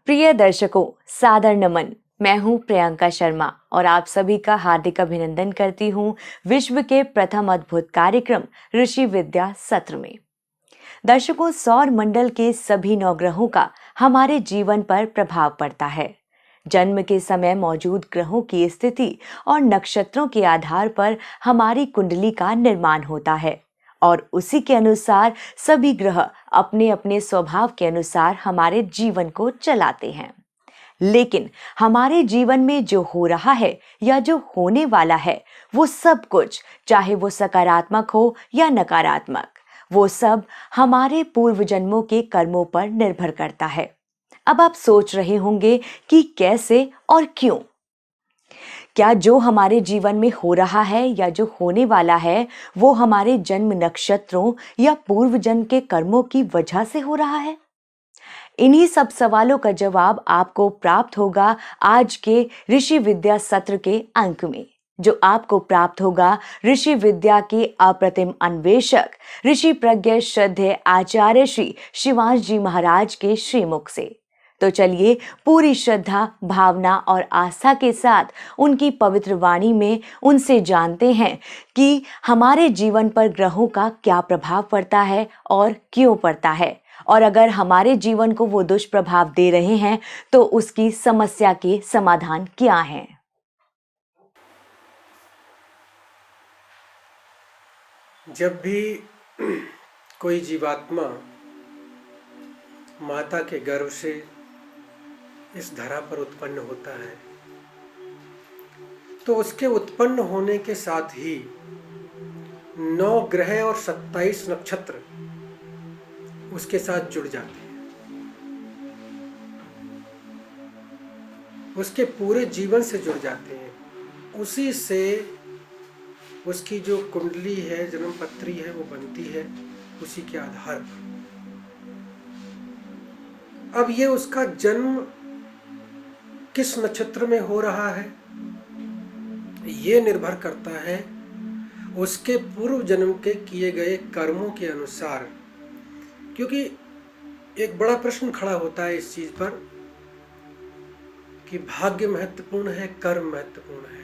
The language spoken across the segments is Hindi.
प्रिय दर्शकों, सादर नमन। मैं हूं प्रियंका शर्मा और आप सभी का हार्दिक अभिनंदन करती हूं विश्व के प्रथम अद्भुत कार्यक्रम ऋषि विद्या सत्र में। दर्शकों, सौर मंडल के सभी नवग्रहों का हमारे जीवन पर प्रभाव पड़ता है। जन्म के समय मौजूद ग्रहों की स्थिति और नक्षत्रों के आधार पर हमारी कुंडली का निर्माण होता है और उसी के अनुसार सभी ग्रह अपने अपने स्वभाव के अनुसार हमारे जीवन को चलाते हैं। लेकिन हमारे जीवन में जो हो रहा है या जो होने वाला है, वो सब कुछ, चाहे वो सकारात्मक हो या नकारात्मक, वो सब हमारे पूर्व जन्मों के कर्मों पर निर्भर करता है। अब आप सोच रहे होंगे कि कैसे और क्यों? क्या जो हमारे जीवन में हो रहा है या जो होने वाला है वो हमारे जन्म नक्षत्रों या पूर्व जन्म के कर्मों की वजह से हो रहा है? इन्हीं सब सवालों का जवाब आपको प्राप्त होगा आज के ऋषि विद्या सत्र के अंक में, जो आपको प्राप्त होगा ऋषि विद्या के अप्रतिम अन्वेषक ऋषि प्रज्ञ श्रद्धेय आचार्य श्री शिवांश जी महाराज के श्रीमुख से। तो चलिए पूरी श्रद्धा, भावना और आस्था के साथ उनकी पवित्र वाणी में उनसे जानते हैं कि हमारे जीवन पर ग्रहों का क्या प्रभाव पड़ता है और क्यों पड़ता है, और अगर हमारे जीवन को वो दुष्प्रभाव दे रहे हैं तो उसकी समस्या के समाधान क्या हैं। जब भी कोई जीवात्मा माता के गर्भ से इस धरा पर उत्पन्न होता है तो उसके उत्पन्न होने के साथ ही 9 ग्रह और 27 नक्षत्र उसके साथ जुड़ जाते हैं। उसके पूरे जीवन से जुड़ जाते हैं। उसी से उसकी जो कुंडली है, जन्म पत्री है, वो बनती है उसी के आधार पर। अब ये उसका जन्म किस नक्षत्र में हो रहा है, ये निर्भर करता है उसके पूर्व जन्म के किए गए कर्मों के अनुसार। क्योंकि एक बड़ा प्रश्न खड़ा होता है इस चीज पर कि भाग्य महत्वपूर्ण है, कर्म महत्वपूर्ण है।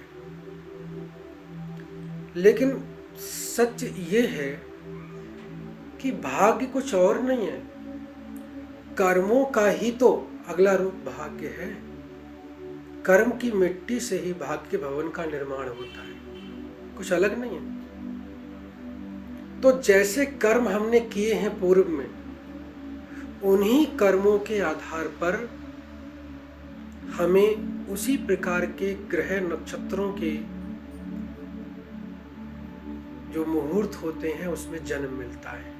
लेकिन सच ये है कि भाग्य कुछ और नहीं है, कर्मों का ही तो अगला रूप भाग्य है। कर्म की मिट्टी से ही भाग्य भवन का निर्माण होता है, कुछ अलग नहीं है। तो जैसे कर्म हमने किए हैं पूर्व में, उन्हीं कर्मों के आधार पर हमें उसी प्रकार के ग्रह नक्षत्रों के जो मुहूर्त होते हैं उसमें जन्म मिलता है।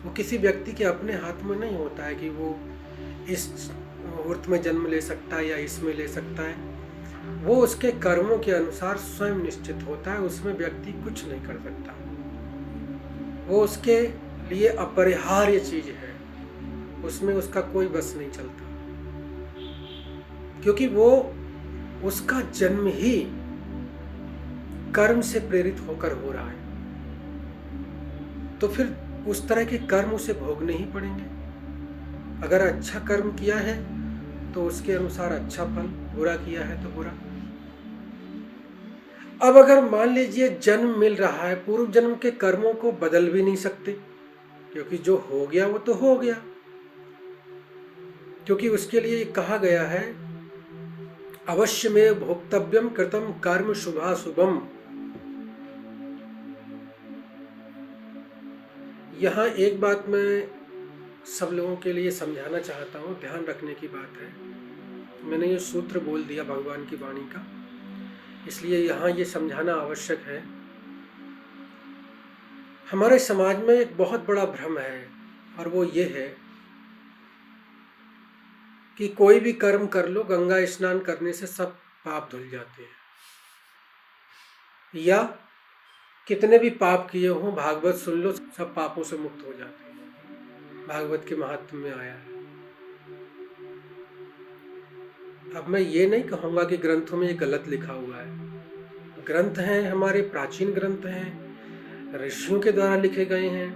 वो किसी व्यक्ति के अपने हाथ में नहीं होता है कि वो इस मुहूर्त में जन्म ले सकता है या इसमें ले सकता है। वो उसके कर्मों के अनुसार स्वयं निश्चित होता है, उसमें व्यक्ति कुछ नहीं कर सकता। वो उसके लिए अपरिहार्य चीज है, उसमें उसका कोई बस नहीं चलता, क्योंकि वो उसका जन्म ही कर्म से प्रेरित होकर हो रहा है। तो फिर उस तरह के कर्म उसे भोगने ही पड़ेंगे। अगर अच्छा कर्म किया है तो उसके अनुसार अच्छा फल, बुरा किया है तो बुरा। अब अगर मान लीजिए जन्म मिल रहा है, पूर्व जन्म के कर्मों को बदल भी नहीं सकते, क्योंकि जो हो गया वो तो हो गया। क्योंकि उसके लिए कहा गया है अवश्य में भोक्तव्यम कृतम कर्म शुभाशुभम। यहाँ एक बात मैं सब लोगों के लिए समझाना चाहता हूँ, ध्यान रखने की बात है। मैंने ये सूत्र बोल दिया भगवान की वाणी का, इसलिए यहाँ ये समझाना आवश्यक है। हमारे समाज में एक बहुत बड़ा भ्रम है, और वो ये है कि कोई भी कर्म कर लो, गंगा स्नान करने से सब पाप धुल जाते हैं, या कितने भी पाप किए हों भागवत सुन लो, सब पापों से मुक्त हो जाते हैं। भागवत के महात्म्य में आया है। अब मैं ये नहीं कहूँगा कि ग्रंथों में ये गलत लिखा हुआ है। ग्रंथ हैं, हमारे प्राचीन ग्रंथ हैं, ऋषियों के द्वारा लिखे गए हैं,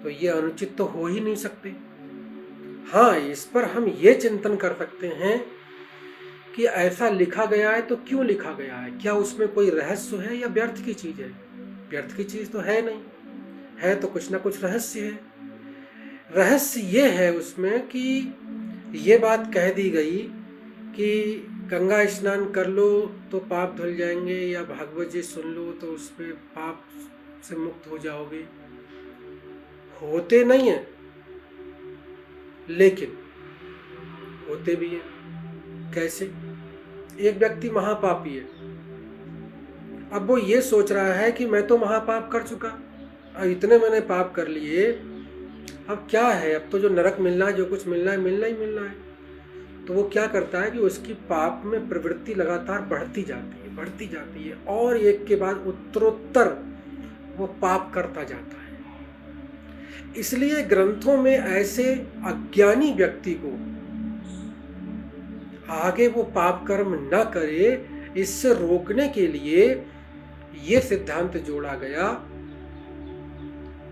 तो ये अनुचित तो हो ही नहीं सकते। हाँ, इस पर हम ये चिंतन कर सकते हैं कि ऐसा लिखा गया है तो क्यों लिखा गया है, क्या उसमें कोई रहस्य है या व्यर्थ की चीज है। व्यर्थ की चीज तो है नहीं, है तो कुछ ना कुछ रहस्य है। रहस्य ये है उसमें कि ये बात कह दी गई कि गंगा स्नान कर लो तो पाप धुल जाएंगे, या भागवत जी सुन लो तो उसमें पाप से मुक्त हो जाओगे। होते नहीं है, लेकिन होते भी हैं। कैसे? एक व्यक्ति महापापी है, अब वो ये सोच रहा है कि मैं तो महापाप कर चुका, अब इतने मैंने पाप कर लिए, अब क्या है, अब तो जो नरक मिलना है, जो कुछ मिलना है, मिलना ही मिलना है। तो वो क्या करता है कि उसकी पाप में प्रवृत्ति लगातार बढ़ती जाती है और एक के बाद उत्तरोत्तर वो पाप करता जाता है। इसलिए ग्रंथों में ऐसे अज्ञानी व्यक्ति को आगे वो पाप कर्म न करे, इससे रोकने के लिए ये सिद्धांत जोड़ा गया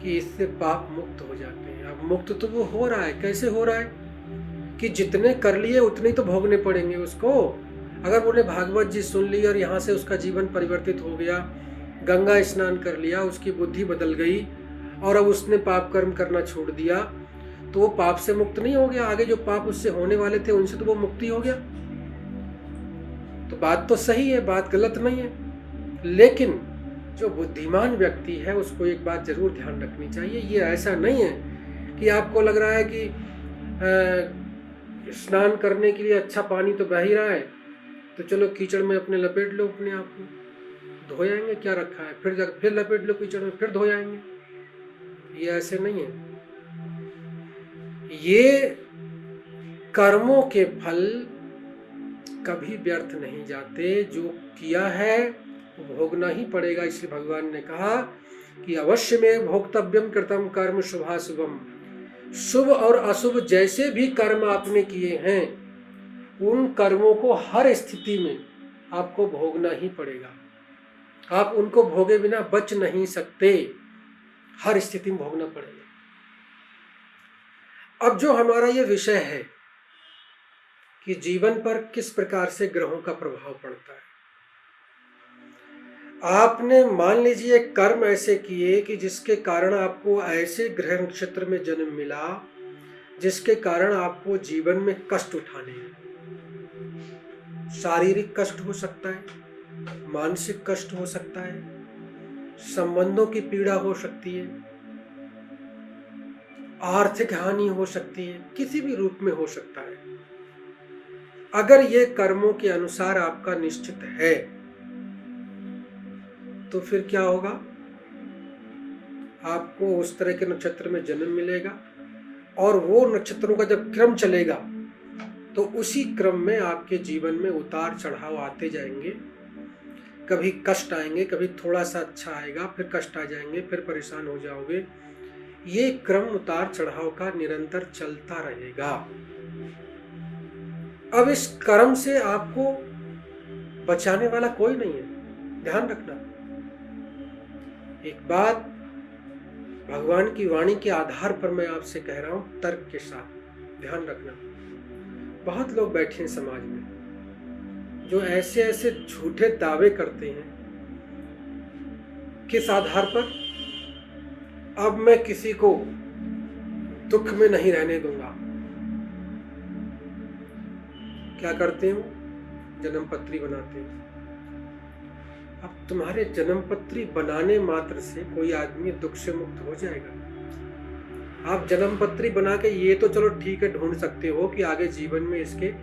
कि इससे पाप मुक्त हो जाते हैं। अब मुक्त तो वो हो रहा है, कैसे हो रहा है कि जितने कर लिए उतने तो भोगने पड़ेंगे उसको। अगर उन्हें भागवत जी सुन ली और यहाँ से उसका जीवन परिवर्तित हो गया, गंगा स्नान कर लिया, उसकी बुद्धि बदल गई और अब उसने पाप कर्म करना छोड़ दिया, तो वो पाप से मुक्त नहीं हो गया। आगे जो पाप उससे होने वाले थे उनसे तो वो मुक्ति हो गया। तो बात तो सही है, बात गलत नहीं है। लेकिन जो बुद्धिमान व्यक्ति है उसको एक बात जरूर ध्यान रखनी चाहिए, ये ऐसा नहीं है कि आपको लग रहा है कि स्नान करने के लिए अच्छा पानी तो बह ही रहा है, तो चलो कीचड़ में अपने लपेट लो, अपने आप को धो जाएंगे, क्या रखा है, फिर लपेट लो कीचड़ में, फिर धो जाएंगे। ये ऐसे नहीं है। ये कर्मों के फल कभी व्यर्थ नहीं जाते, जो किया है वो भोगना ही पड़ेगा। इसलिए भगवान ने कहा कि अवश्य में भोक्तव्यम कृतम कर्म शुभाशुभम। शुभ और अशुभ जैसे भी कर्म आपने किए हैं, उन कर्मों को हर स्थिति में आपको भोगना ही पड़ेगा। आप उनको भोगे बिना बच नहीं सकते, हर स्थिति में भोगना पड़ेगा। अब जो हमारा ये विषय है कि जीवन पर किस प्रकार से ग्रहों का प्रभाव पड़ता है, आपने मान लीजिए कर्म ऐसे किए कि जिसके कारण आपको ऐसे ग्रह नक्षत्र में जन्म मिला जिसके कारण आपको जीवन में कष्ट उठाने हैं। शारीरिक कष्ट हो सकता है, मानसिक कष्ट हो सकता है, संबंधों की पीड़ा हो सकती है, आर्थिक हानि हो सकती है, किसी भी रूप में हो सकता है। अगर ये कर्मों के अनुसार आपका निश्चित है तो फिर क्या होगा, आपको उस तरह के नक्षत्र में जन्म मिलेगा और वो नक्षत्रों का जब क्रम चलेगा तो उसी क्रम में आपके जीवन में उतार चढ़ाव आते जाएंगे। कभी कष्ट आएंगे, कभी थोड़ा सा अच्छा आएगा, फिर कष्ट आ जाएंगे, फिर परेशान हो जाओगे। ये क्रम उतार चढ़ाव का निरंतर चलता रहेगा। अब इस कर्म से आपको बचाने वाला कोई नहीं है, ध्यान रखना। एक बात भगवान की वाणी के आधार पर मैं आपसे कह रहा हूं, तर्क के साथ ध्यान रखना। बहुत लोग बैठे हैं समाज में जो ऐसे ऐसे झूठे दावे करते हैं। किस आधार पर? अब मैं किसी को दुख में नहीं रहने दूंगा। क्या करते हो? जन्म पत्री बनाते हैं। अब तुम्हारे जन्म पत्री बनाने मात्र से कोई आदमी दुख से मुक्त हो जाएगा? आप जन्म पत्री बना के ये तो चलो ठीक है, ढूंढ सकते हो कि आगे जीवन में इसके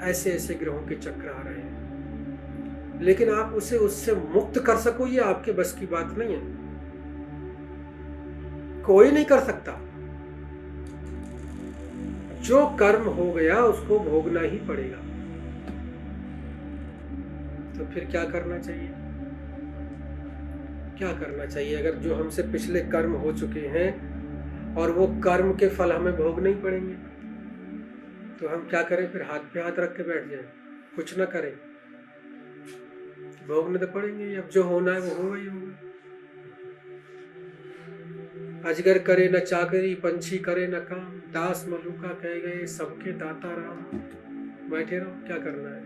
ऐसे ऐसे ग्रहों के चक्र आ रहे हैं, लेकिन आप उसे उससे मुक्त कर सको ये आपके बस की बात नहीं है। कोई नहीं कर सकता। जो कर्म हो गया उसको भोगना ही पड़ेगा। तो फिर क्या करना चाहिए? क्या करना चाहिए अगर जो हमसे पिछले कर्म हो चुके हैं और वो कर्म के फल हमें भोगने ही पड़ेंगे? तो हम क्या करें फिर? हाथ पे हाथ रख के बैठ जाएं, कुछ ना करें? भोगने तो पड़ेंगे। अब जो होना है वो होगा ही होगा। अजगर करे न चाकरी, पंछी करे न काम, दास मलुका कह गए सबके दाता राम। बैठे रहो, क्या करना है।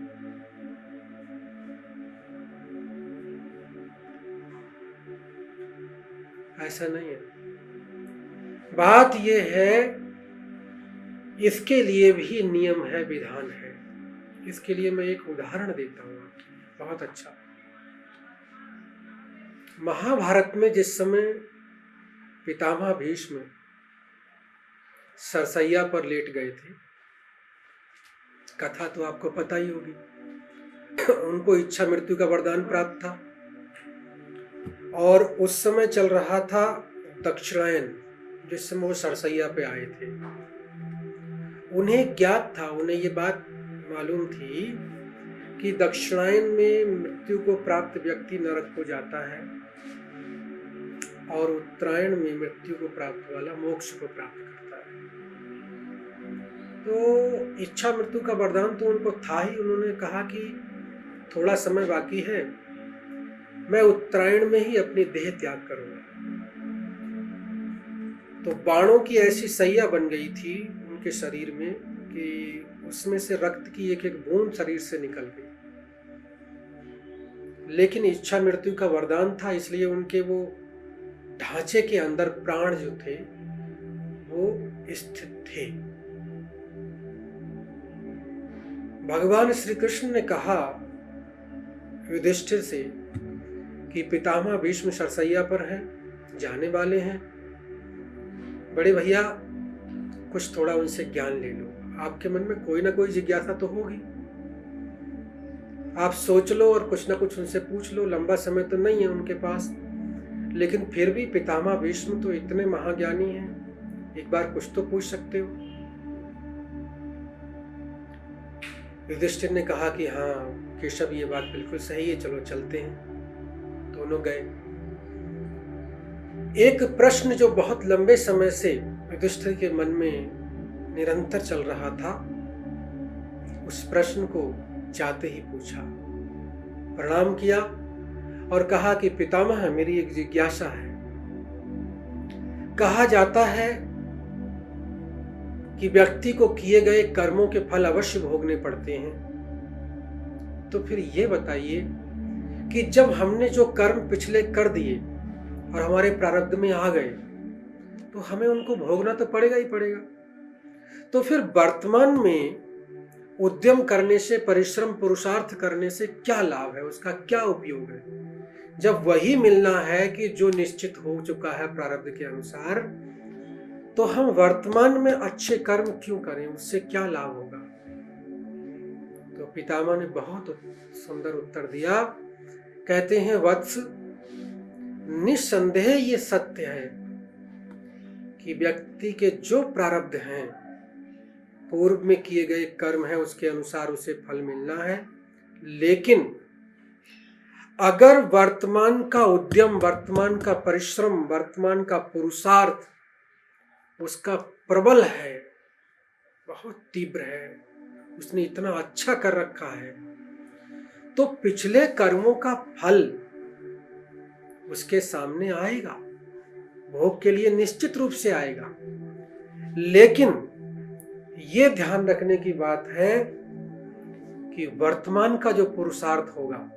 ऐसा नहीं है। बात यह है, इसके लिए भी नियम है, विधान है। इसके लिए मैं एक उदाहरण देता हूं आपको, बहुत अच्छा। महाभारत में जिस समय पितामह भीष्म सरसैया पर लेट गए थे, कथा तो आपको पता ही होगी। उनको इच्छा मृत्यु का वरदान प्राप्त था और उस समय चल रहा था दक्षिणायन, जिस समय वो सरसैया पे आए थे। उन्हें ज्ञात था, उन्हें ये बात मालूम थी कि दक्षिणायन में मृत्यु को प्राप्त व्यक्ति नरक को जाता है और उत्तरायण में मृत्यु को प्राप्त वाला मोक्ष को प्राप्त करता है। तो इच्छा मृत्यु का वरदान तो उनको था ही। उन्होंने कहा कि थोड़ा समय बाकी है, मैं उत्तरायण में ही अपनी देह त्याग करूंगा। तो बाणों की ऐसी सैया बन गई थी उनके शरीर में कि उसमें से रक्त की एक एक बूंद शरीर से निकल गई। लेकिन इच्छा मृत्यु का वरदान था, इसलिए उनके वो ढांचे के अंदर प्राण जो थे वो स्थित थे। भगवान श्री कृष्ण ने कहा युधिष्ठिर से कि पितामह भीष्म सरसैया पर हैं, जाने वाले हैं। बड़े भैया कुछ थोड़ा उनसे ज्ञान ले लो, आपके मन में कोई ना कोई जिज्ञासा तो होगी, आप सोच लो और कुछ ना कुछ उनसे पूछ लो। लंबा समय तो नहीं है उनके पास, लेकिन फिर भी पितामह भीष्म तो इतने महाज्ञानी हैं, एक बार कुछ तो पूछ सकते हो। युधिष्ठिर ने कहा कि हाँ केशव, ये बात बिल्कुल सही है, चलो चलते हैं। दोनों गए। एक प्रश्न जो बहुत लंबे समय से युधिष्ठिर के मन में निरंतर चल रहा था, उस प्रश्न को जाते ही पूछा, प्रणाम किया और कहा कि पितामह, मेरी एक जिज्ञासा है। कहा जाता है कि व्यक्ति को किए गए कर्मों के फल अवश्य भोगने पड़ते हैं। तो फिर ये बताइए कि जब हमने जो कर्म पिछले कर दिए और हमारे प्रारब्ध में आ गए, तो हमें उनको भोगना तो पड़ेगा ही पड़ेगा। तो फिर वर्तमान में उद्यम करने से, परिश्रम पुरुषार्थ करने से क्या लाभ है, उसका क्या उपयोग है, जब वही मिलना है कि जो निश्चित हो चुका है प्रारब्ध के अनुसार। तो हम वर्तमान में अच्छे कर्म क्यों करें, उससे क्या लाभ होगा। तो पितामह ने बहुत सुंदर उत्तर दिया। कहते हैं, वत्स, निस्संदेह ये सत्य है कि व्यक्ति के जो प्रारब्ध हैं, पूर्व में किए गए कर्म हैं, उसके अनुसार उसे फल मिलना है। लेकिन अगर वर्तमान का उद्यम, वर्तमान का परिश्रम, वर्तमान का पुरुषार्थ उसका प्रबल है, बहुत तीव्र है, उसने इतना अच्छा कर रखा है, तो पिछले कर्मों का फल उसके सामने आएगा, भोग के लिए निश्चित रूप से आएगा। लेकिन ये ध्यान रखने की बात है कि वर्तमान का जो पुरुषार्थ होगा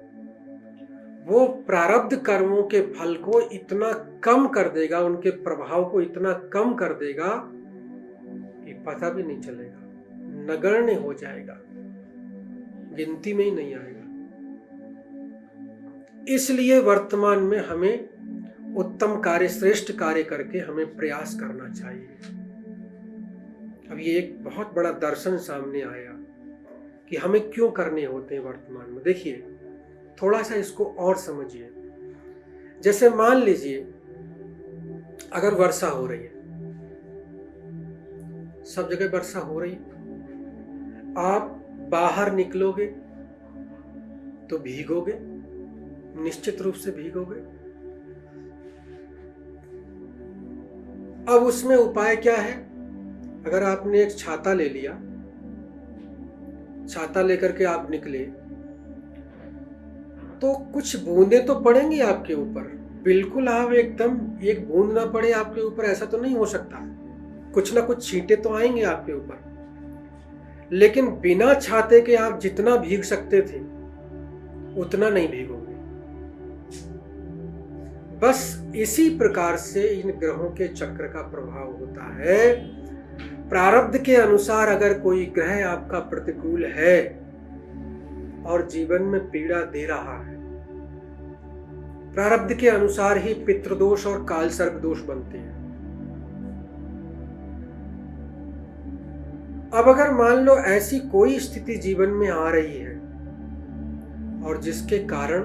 वो प्रारब्ध कर्मों के फल को इतना कम कर देगा, उनके प्रभाव को इतना कम कर देगा कि पता भी नहीं चलेगा, नगण्य हो जाएगा, गिनती में ही नहीं आएगा। इसलिए वर्तमान में हमें उत्तम कार्य, श्रेष्ठ कार्य करके हमें प्रयास करना चाहिए। अब ये एक बहुत बड़ा दर्शन सामने आया कि हमें क्यों करने होते हैं वर्तमान में। देखिए, थोड़ा सा इसको और समझिए। जैसे मान लीजिए अगर वर्षा हो रही है, सब जगह वर्षा हो रही है, आप बाहर निकलोगे तो भीगोगे, निश्चित रूप से भीगोगे। अब उसमें उपाय क्या है? अगर आपने एक छाता ले लिया, छाता लेकर के आप निकले, तो कुछ बूंदें तो पड़ेंगी आपके ऊपर, बिल्कुल आप एकदम एक बूंद ना पड़े आपके ऊपर, ऐसा तो नहीं हो सकता। कुछ ना कुछ छींटे तो आएंगे आपके ऊपर, लेकिन बिना छाते के आप जितना भीग सकते थे उतना नहीं भीगोगे। बस इसी प्रकार से इन ग्रहों के चक्र का प्रभाव होता है। प्रारब्ध के अनुसार अगर कोई ग्रह आपका प्रतिकूल है और जीवन में पीड़ा दे रहा है, प्रारब्ध के अनुसार ही पितृदोष और काल सर्प दोष बनते हैं। अब अगर मान लो ऐसी कोई स्थिति जीवन में आ रही है और जिसके कारण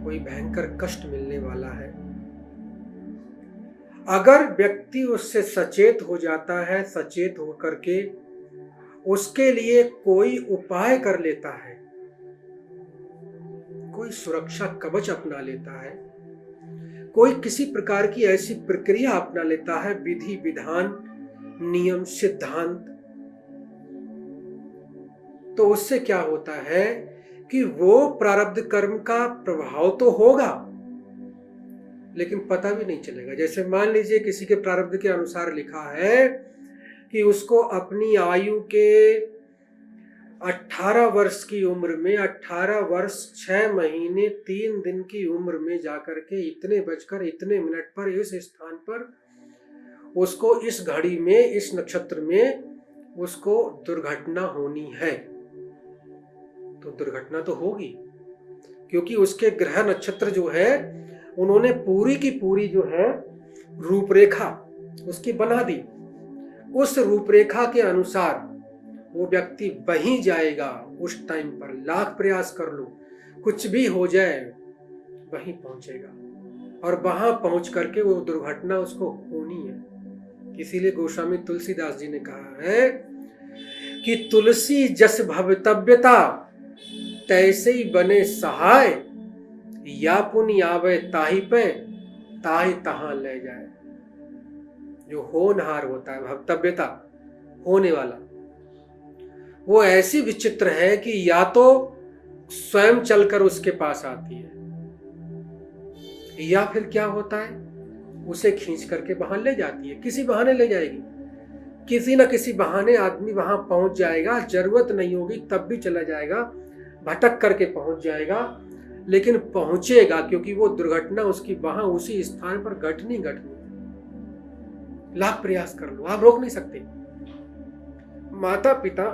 कोई भयंकर कष्ट मिलने वाला है, अगर व्यक्ति उससे सचेत हो जाता है, सचेत होकर के उसके लिए कोई उपाय कर लेता है, कोई सुरक्षा कवच अपना लेता है, कोई किसी प्रकार की ऐसी प्रक्रिया अपना लेता है, विधि विधान नियम सिद्धांत, तो उससे क्या होता है कि वो प्रारब्ध कर्म का प्रभाव तो होगा लेकिन पता भी नहीं चलेगा। जैसे मान लीजिए किसी के प्रारब्ध के अनुसार लिखा है कि उसको अपनी आयु के 18 वर्ष की उम्र में, 18 वर्ष 6 महीने 3 दिन की उम्र में जाकर के इतने बजकर इतने मिनट पर इस स्थान पर उसको इस घड़ी में इस नक्षत्र में उसको दुर्घटना होनी है। तो दुर्घटना तो होगी, क्योंकि उसके ग्रह नक्षत्र जो है उन्होंने पूरी की पूरी जो है रूपरेखा उसकी बना दी। उस रूपरेखा के अनुसार वो व्यक्ति वहीं जाएगा। उस टाइम पर लाख प्रयास कर लो, कुछ भी हो जाए वहीं पहुंचेगा और वहां पहुंच करके वो दुर्घटना उसको होनी है। इसीलिए गोस्वामी तुलसीदास जी ने कहा है कि तुलसी जस भवितव्यता तैसे ही बने सहाय, या पुण्य आवे ताही पे ताही तहां ले जाए। जो होनहार होता है, भवितव्यता होने वाला, वो ऐसी विचित्र है कि या तो स्वयं चलकर उसके पास आती है या फिर क्या होता है उसे खींच करके वहां ले जाती है। किसी बहाने ले जाएगी, किसी न किसी बहाने आदमी वहां पहुंच जाएगा। जरूरत नहीं होगी तब भी चला जाएगा, भटक करके पहुंच जाएगा, लेकिन पहुंचेगा, क्योंकि वो दुर्घटना उसकी वहां उसी स्थान पर घटनी। लाख प्रयास कर लो, आप रोक नहीं सकते। माता पिता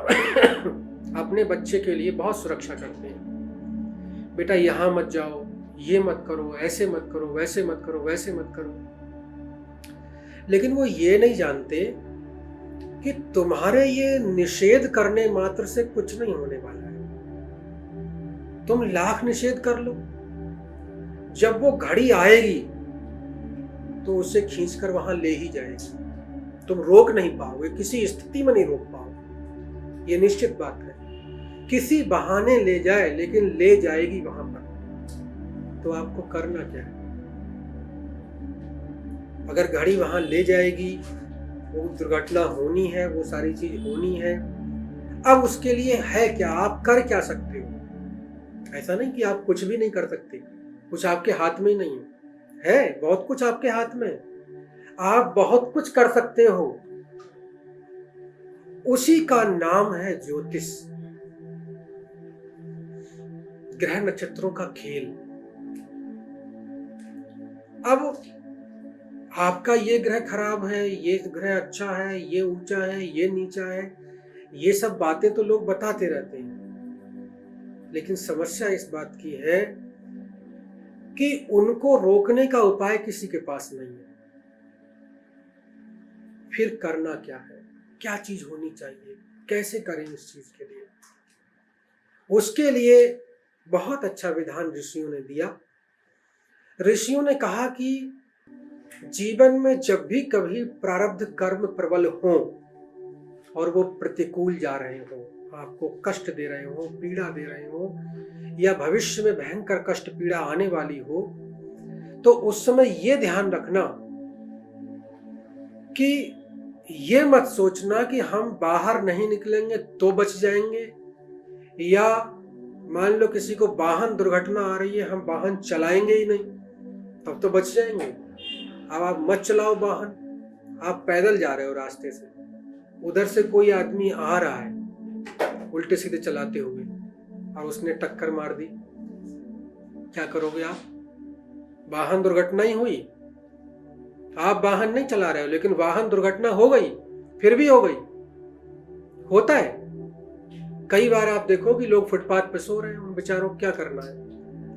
अपने बच्चे के लिए बहुत सुरक्षा करते हैं, बेटा यहां मत जाओ, ये मत करो, ऐसे मत करो, वैसे मत करो, वैसे मत करो, लेकिन वो ये नहीं जानते कि तुम्हारे ये निषेध करने मात्र से कुछ नहीं होने वाला है। तुम लाख निषेध कर लो, जब वो घड़ी आएगी तो उसे खींचकर वहां ले ही जाएगी। तुम रोक नहीं पाओगे, किसी स्थिति में नहीं रोक पाओगे, ये निश्चित बात है। किसी बहाने ले जाए लेकिन ले जाएगी वहां पर। तो आपको करना क्या है? अगर घड़ी वहां ले जाएगी, वो दुर्घटना होनी है, वो सारी चीज होनी है। अब उसके लिए है क्या, आप कर क्या सकते हो? ऐसा नहीं कि आप कुछ भी नहीं कर सकते, कुछ आपके हाथ में ही नहीं है, बहुत कुछ आपके हाथ में। आप बहुत कुछ कर सकते हो, उसी का नाम है ज्योतिष, ग्रह नक्षत्रों का खेल। अब आपका ये ग्रह खराब है, ये ग्रह अच्छा है, ये ऊंचा है, ये नीचा है, ये सब बातें तो लोग बताते रहते हैं, लेकिन समस्या इस बात की है कि उनको रोकने का उपाय किसी के पास नहीं है। फिर करना क्या है, क्या चीज होनी चाहिए, कैसे करें इस चीज के लिए? उसके लिए बहुत अच्छा विधान ऋषियों ने दिया। ऋषियों ने कहा कि जीवन में जब भी कभी प्रारब्ध कर्म प्रबल हो और वो प्रतिकूल जा रहे हो, आपको कष्ट दे रहे हो, पीड़ा दे रहे हो, या भविष्य में भयंकर कष्ट पीड़ा आने वाली हो, तो उस समय ये ध्यान रखना कि ये मत सोचना कि हम बाहर नहीं निकलेंगे तो बच जाएंगे, या मान लो किसी को वाहन दुर्घटना आ रही है, हम वाहन चलाएंगे ही नहीं तब तो बच जाएंगे। अब आप मत चलाओ वाहन, आप पैदल जा रहे हो रास्ते से, उधर से कोई आदमी आ रहा है उल्टे सीधे चलाते हुए और उसने टक्कर मार दी, क्या करोगे आप? वाहन दुर्घटना ही हुई, आप वाहन नहीं चला रहे हो लेकिन वाहन दुर्घटना हो गई, फिर भी हो गई, होता है। कई बार आप देखो कि लोग फुटपाथ पे सो रहे हैं, उन बेचारों को क्या करना है?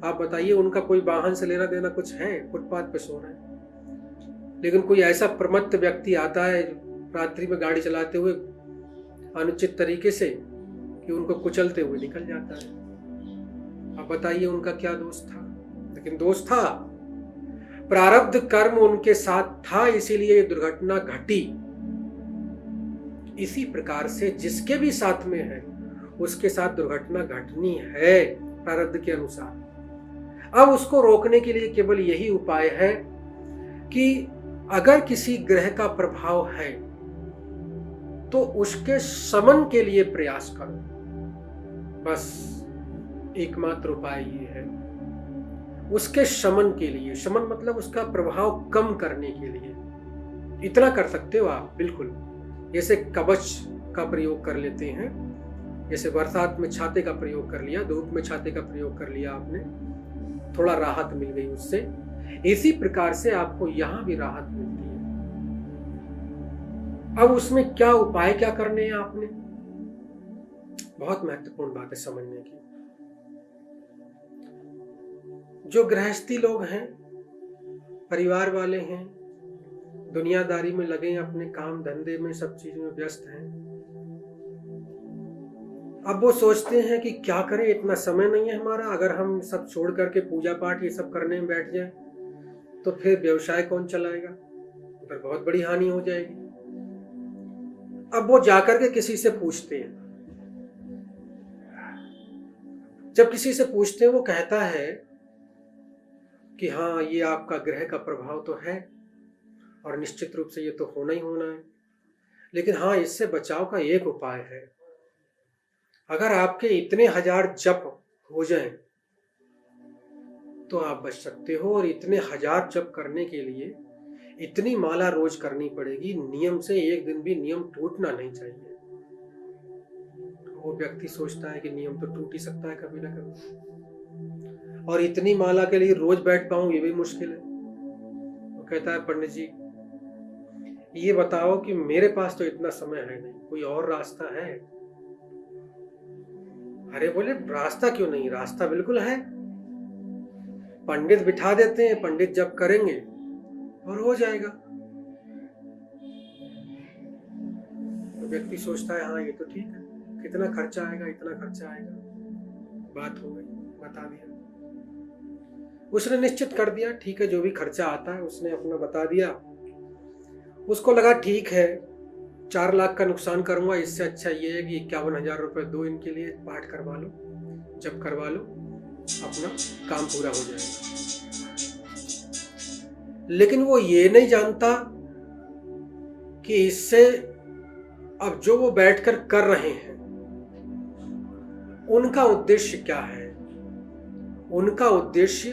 आप बताइए, उनका कोई वाहन से लेना देना कुछ है? फुटपाथ पे सो रहे हैं। लेकिन कोई ऐसा प्रमत्त व्यक्ति आता है रात्रि में गाड़ी चलाते हुए अनुचित तरीके से कि उनको कुचलते हुए निकल जाता है। आप बताइए उनका क्या दोष था? लेकिन दोष था, प्रारब्ध कर्म उनके साथ था, इसीलिए ये दुर्घटना घटी। इसी प्रकार से जिसके भी साथ में है उसके साथ दुर्घटना घटनी है प्रारब्ध के अनुसार। अब उसको रोकने के लिए केवल यही उपाय है कि अगर किसी ग्रह का प्रभाव है तो उसके शमन के लिए प्रयास करो, बस एकमात्र उपाय ये है। उसके शमन के लिए, शमन मतलब उसका प्रभाव कम करने के लिए इतना कर सकते हो आप, बिल्कुल जैसे कवच का प्रयोग कर लेते हैं, जैसे बरसात में छाते का प्रयोग कर लिया, धूप में छाते का प्रयोग कर लिया आपने, थोड़ा राहत मिल गई उससे, इसी प्रकार से आपको यहां भी राहत मिलती है। अब उसमें क्या उपाय क्या करने हैं आपने, बहुत महत्वपूर्ण बात है समझने की। जो गृहस्थी लोग हैं, परिवार वाले हैं, दुनियादारी में लगे हैं, अपने काम धंधे में सब चीज में व्यस्त हैं, अब वो सोचते हैं कि क्या करें, इतना समय नहीं है हमारा, अगर हम सब छोड़ करके पूजा पाठ ये सब करने में बैठ जाए तो फिर व्यवसाय कौन चलाएगा, उधर बहुत बड़ी हानि हो जाएगी। अब वो जाकर के किसी से पूछते हैं, जब किसी से पूछते हैं वो कहता है कि हाँ ये आपका ग्रह का प्रभाव तो है और निश्चित रूप से ये तो होना ही होना है, लेकिन हाँ इससे बचाव का एक उपाय है। अगर आपके इतने 1000 जप हो जाएं तो आप बच सकते हो, और इतने 1000 जप करने के लिए इतनी माला रोज करनी पड़ेगी, नियम से एक दिन भी नियम टूटना नहीं चाहिए। वो व्यक्ति सोचता है कि नियम तो टूट ही सकता है कभी ना कभी, और इतनी माला के लिए रोज बैठ पाऊं ये भी मुश्किल है। वो कहता है पंडित जी ये बताओ कि मेरे पास तो इतना समय है नहीं, कोई और रास्ता है? अरे बोले रास्ता क्यों नहीं, रास्ता बिल्कुल है, पंडित बिठा देते हैं, पंडित जब करेंगे और हो जाएगा। तो व्यक्ति सोचता है हाँ ये तो ठीक है, कितना खर्चा आएगा, इतना खर्चा आएगा, बात हो गई, बता दिया, उसने निश्चित कर दिया, ठीक है जो भी खर्चा आता है उसने अपना बता दिया। उसको लगा ठीक है 4 लाख का नुकसान करूंगा, इससे अच्छा ये है कि 51,000 रुपये दो इनके लिए, पाठ करवा लो, जब करवा लो, अपना काम पूरा हो जाएगा। लेकिन वो ये नहीं जानता कि इससे अब जो वो बैठकर कर रहे हैं उनका उद्देश्य क्या है। उनका उद्देश्य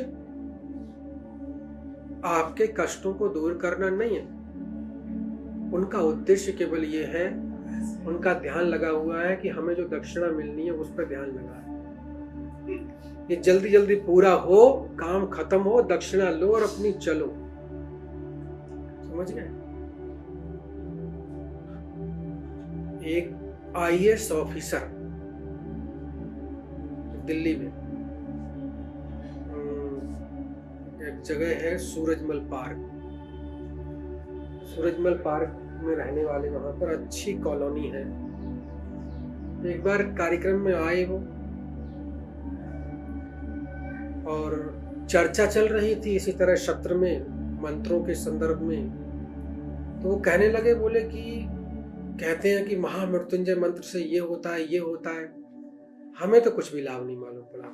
आपके कष्टों को दूर करना नहीं है, उनका उद्देश्य केवल ये है, उनका ध्यान लगा हुआ है कि हमें जो दक्षिणा मिलनी है उस पर ध्यान लगा है, ये जल्दी जल्दी पूरा हो, काम खत्म हो, दक्षिणा लो और अपनी चलो। समझ गए? एक IAS ऑफिसर दिल्ली में, एक जगह है सूरजमल पार्क, सूरजमल पार्क में रहने वाले, वहां पर अच्छी कॉलोनी है। एक बार कार्यक्रम में आए वो और चर्चा चल रही थी इसी तरह सत्र में, मंत्रों के संदर्भ में। तो वो कहने लगे, बोले कि कहते हैं कि महामृत्युंजय मंत्र से ये होता है, ये होता है, हमें तो कुछ भी लाभ नहीं मालूम पड़ा।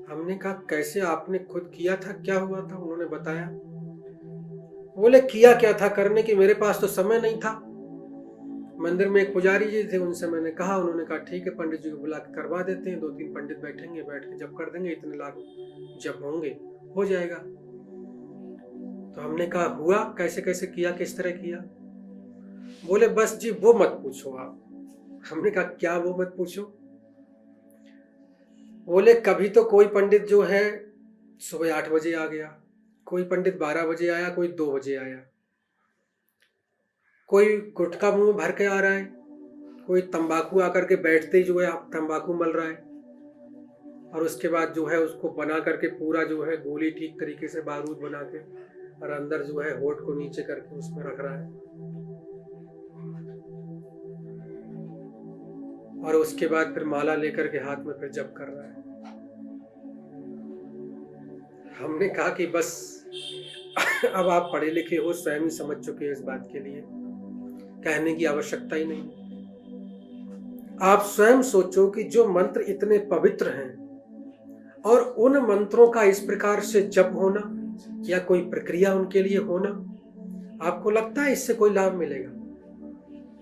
हमने कहा कैसे, आपने खुद किया था, क्या हुआ था? उन्होंने बताया। बोले किया क्या था करने की, मेरे पास तो समय नहीं था, मंदिर में एक पुजारी जी थे, उनसे मैंने कहा, उन्होंने कहा ठीक है पंडित जी को बुला के करवा देते हैं, 2-3 पंडित बैठेंगे, बैठ के जब कर देंगे, इतने लाख जब होंगे हो जाएगा। तो हमने कहा हुआ कैसे कैसे किया, किस तरह किया? बोले बस जी वो मत पूछो आप। हमने कहा क्या वो मत पूछो? बोले कभी तो कोई पंडित जो है सुबह 8 बजे आ गया, कोई पंडित 12 बजे आया, कोई 2 बजे आया, कोई गुटखा मुंह में भर के आ रहा है, कोई तंबाकू आकर के बैठते ही जो है तंबाकू मल रहा है, और उसके बाद जो है उसको बना करके पूरा जो है गोली ठीक तरीके से बारूद बना के और अंदर जो है होठ को नीचे करके उसमें रख रहा है, और उसके बाद फिर माला लेकर के हाथ में फिर जप कर रहा है। हमने कहा कि बस अब आप पढ़े लिखे हो, स्वयं ही समझ चुके हैं, इस बात के लिए कहने की आवश्यकता ही नहीं। आप स्वयं सोचो कि जो मंत्र इतने पवित्र हैं और उन मंत्रों का इस प्रकार से जप होना या कोई प्रक्रिया उनके लिए होना, आपको लगता है इससे कोई लाभ मिलेगा?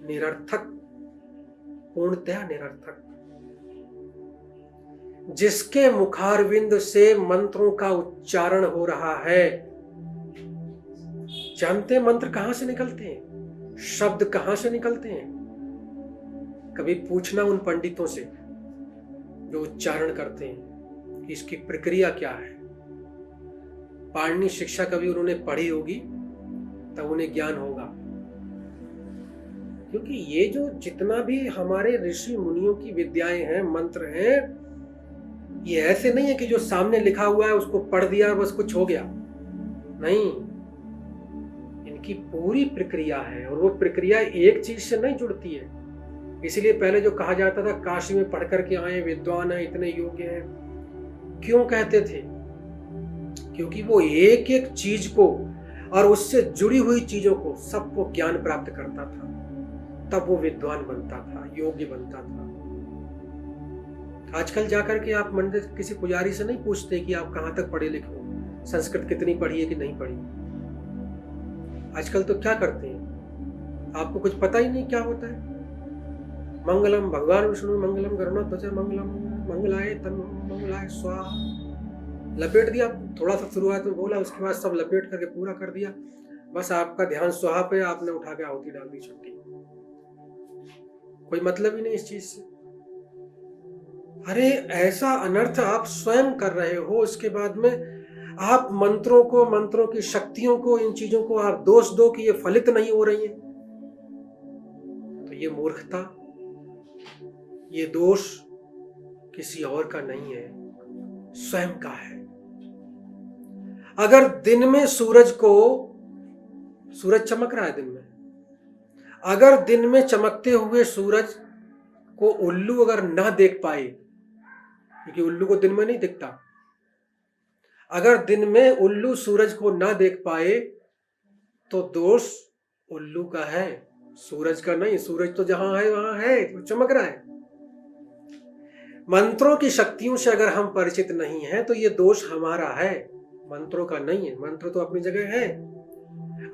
निरर्थक, पूर्णतया निरर्थक। जिसके मुखारविंद से मंत्रों का उच्चारण हो रहा है, जानते हैं मंत्र कहां से निकलते हैं, शब्द कहां से निकलते हैं? कभी पूछना उन पंडितों से जो उच्चारण करते हैं कि इसकी प्रक्रिया क्या है। पाणिनि शिक्षा कभी उन्होंने पढ़ी होगी तब उन्हें ज्ञान होगा, क्योंकि ये जो जितना भी हमारे ऋषि मुनियों की विद्याएं हैं, मंत्र हैं, ये ऐसे नहीं है कि जो सामने लिखा हुआ है उसको पढ़ दिया बस कुछ हो गया। नहीं, इनकी पूरी प्रक्रिया है, और वो प्रक्रिया एक चीज से नहीं जुड़ती है। इसीलिए पहले जो कहा जाता था काशी में पढ़ करके आए, विद्वान है, इतने योग्य हैं, क्यों कहते थे? क्योंकि वो एक एक चीज को और उससे जुड़ी हुई चीजों को सबको ज्ञान प्राप्त करता था, तब वो विद्वान बनता था, योग्य बनता था। आजकल जाकर के आप मंदिर किसी पुजारी से नहीं पूछते कि आप कहां तक पढ़े लिखे हो, संस्कृत कितनी पढ़ी है कि नहीं पढ़ी। आजकल तो क्या करते हैं, आपको कुछ पता ही नहीं क्या होता है। मंगलम भगवान विष्णु मंगलम गरुड़ध्वज मंगलम मंगलाय तन्नो मंगलाय स्वाहा, लपेट दिया, थोड़ा सा शुरुआत में बोला, उसके बाद सब लपेट करके पूरा कर दिया। बस आपका ध्यान स्वाहा पे, आपने उठा के आहुति डाल दी, छुट्टी। कोई मतलब ही नहीं इस चीज से। अरे ऐसा अनर्थ आप स्वयं कर रहे हो, उसके बाद में आप मंत्रों को, मंत्रों की शक्तियों को, इन चीजों को आप दोष दो कि ये फलित नहीं हो रही है। तो ये मूर्खता, ये दोष किसी और का नहीं है, स्वयं का है। अगर दिन में सूरज चमक रहा है दिन में, अगर दिन में चमकते हुए सूरज को उल्लू अगर ना देख पाए, क्योंकि उल्लू को दिन में नहीं दिखता, अगर दिन में उल्लू सूरज को ना देख पाए तो दोष उल्लू का है, सूरज का नहीं। सूरज तो जहां है वहां है, तो चमक रहा है। मंत्रों की शक्तियों से अगर हम परिचित नहीं हैं तो ये दोष हमारा है, मंत्रों का नहीं है। मंत्र तो अपनी जगह है।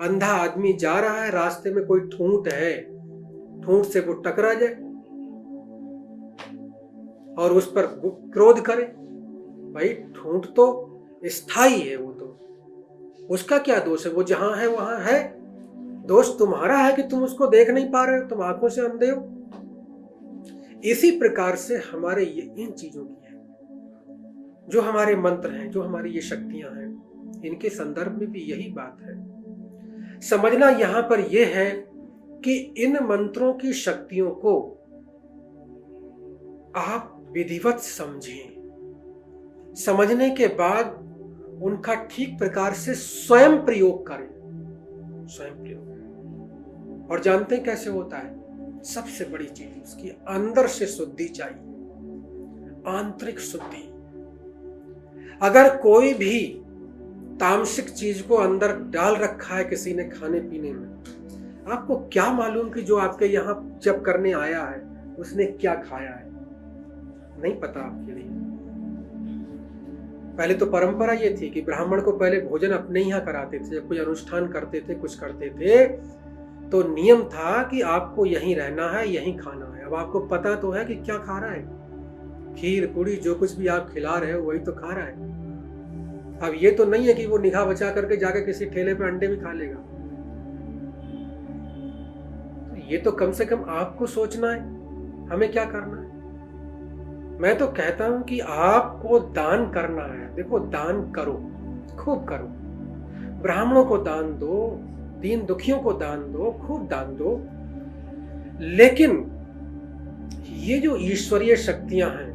अंधा आदमी जा रहा है, रास्ते में कोई ठूंठ है, ठूंठ से वो टकरा जाए और उस पर क्रोध करे, भाई ठूंठ तो स्थायी है, वो तो उसका क्या दोष है, वो जहां है वहां है। दोष तुम्हारा है कि तुम उसको देख नहीं पा रहे हो, तुम आंखों से अंधे हो। इसी प्रकार से हमारे ये इन चीजों की है, जो हमारे मंत्र हैं, जो हमारी ये शक्तियां हैं, इनके संदर्भ में भी यही बात है। समझना यहां पर यह है कि इन मंत्रों की शक्तियों को आप विधिवत समझें, समझने के बाद उनका ठीक प्रकार से स्वयं प्रयोग करें, स्वयं प्रयोग। और जानते हैं कैसे होता है? सबसे बड़ी चीज उसकी अंदर से शुद्धि चाहिए, आंतरिक शुद्धि। अगर कोई भी तामसिक चीज को अंदर डाल रखा है किसी ने खाने पीने में, आपको क्या मालूम कि जो आपके यहां जब करने आया है उसने क्या खाया है? नहीं पता आपके लिए। पहले तो परंपरा ये थी कि ब्राह्मण को पहले भोजन अपने यहाँ कराते थे, जब कोई अनुष्ठान करते थे, कुछ करते थे, तो नियम था कि आपको यहीं रहना है, यहीं खाना है। अब आपको पता तो है कि क्या खा रहा है, खीर पूड़ी जो कुछ भी आप खिला रहे हो वही तो खा रहा है। अब ये तो नहीं है कि वो निगाह बचा करके जाके किसी ठेले पे अंडे भी खा लेगा। तो ये तो कम से कम आपको सोचना है हमें क्या करना है। मैं तो कहता हूं कि आपको दान करना है। देखो, दान करो, खूब करो, ब्राह्मणों को दान दो, दीन दुखियों को दान दो, खूब दान दो। लेकिन ये जो ईश्वरीय शक्तियां हैं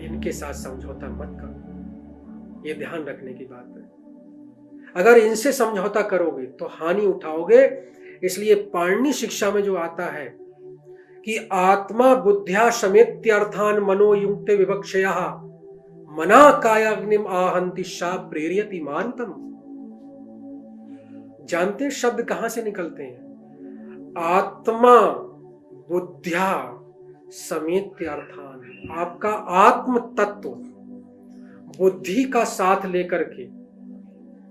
इनके साथ समझौता मत करो, ये ध्यान रखने की बात है। अगर इनसे समझौता करोगे तो हानि उठाओगे। इसलिए पाणिनि शिक्षा में जो आता है कि आत्मा बुद्ध्या समेत्यर्थान मनो युक्ते विवक्षया मना कायाग्निम आहंति सा प्रेरयति मारुतम। जानते शब्द कहां से निकलते हैं? आत्मा बुद्ध्या समेत्यर्थान, आपका आत्म तत्व बुद्धि का साथ लेकर के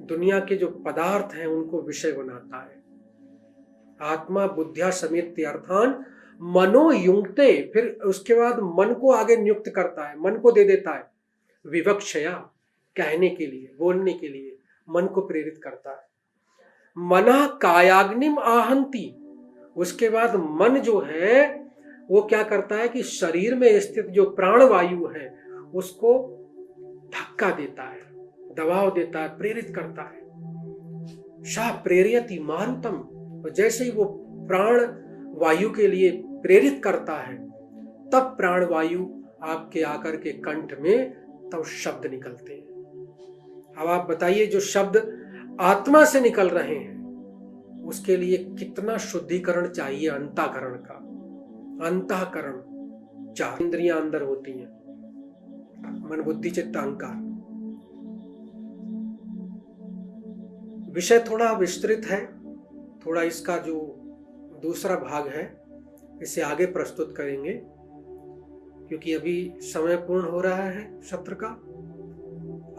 दुनिया के जो पदार्थ हैं उनको विषय बनाता है। आत्मा बुद्ध्या समेत्यर्थान मनो युक्ते, फिर उसके बाद मन को आगे नियुक्त करता है, मन को दे देता है। विवक्षया, कहने के लिए, बोलने के लिए मन को प्रेरित करता है। मना कायाग्निम आहंति, उसके बाद मन जो है वो क्या करता है कि शरीर में स्थित जो प्राण वायु है उसको धक्का देता है, दबाव देता है, प्रेरित करता है। सा प्रेरयति मारुतम, और जैसे ही वो प्राण वायु के लिए प्रेरित करता है तब प्राण वायु आपके आकर के कंठ में तब शब्द निकलते हैं। अब आप बताइए, जो शब्द आत्मा से निकल रहे हैं उसके लिए कितना शुद्धिकरण चाहिए, अंतःकरण का। अंतःकरण, 4 इंद्रियां अंदर होती हैं, मन बुद्धि चित्त अहंकार। विषय थोड़ा विस्तृत है, थोड़ा इसका जो दूसरा भाग है इसे आगे प्रस्तुत करेंगे, क्योंकि अभी समय पूर्ण हो रहा है सत्र का।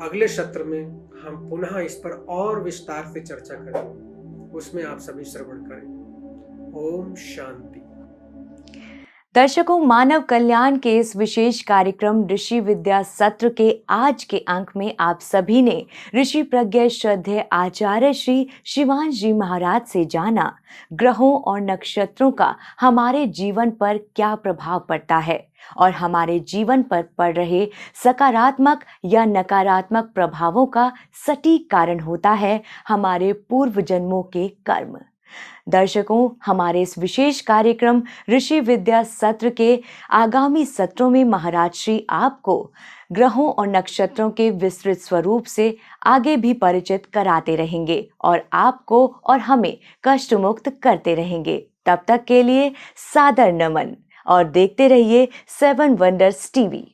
अगले सत्र में हम पुनः इस पर और विस्तार से चर्चा करेंगे, उसमें आप सभी श्रवण करें। ओम शांति। दर्शकों, मानव कल्याण के इस विशेष कार्यक्रम ऋषि विद्या सत्र के आज के अंक में आप सभी ने ऋषि प्रज्ञ श्रद्धेय आचार्य श्री शिवांश जी महाराज से जाना ग्रहों और नक्षत्रों का हमारे जीवन पर क्या प्रभाव पड़ता है और हमारे जीवन पर पड़ रहे सकारात्मक या नकारात्मक प्रभावों का सटीक कारण होता है हमारे पूर्व जन्मों के कर्म। दर्शकों, हमारे इस विशेष कार्यक्रम ऋषि विद्या सत्र के आगामी सत्रों में महाराज श्री आपको ग्रहों और नक्षत्रों के विस्तृत स्वरूप से आगे भी परिचित कराते रहेंगे और आपको और हमें कष्ट मुक्त करते रहेंगे। तब तक के लिए सादर नमन और देखते रहिए 7 वंडर्स टीवी।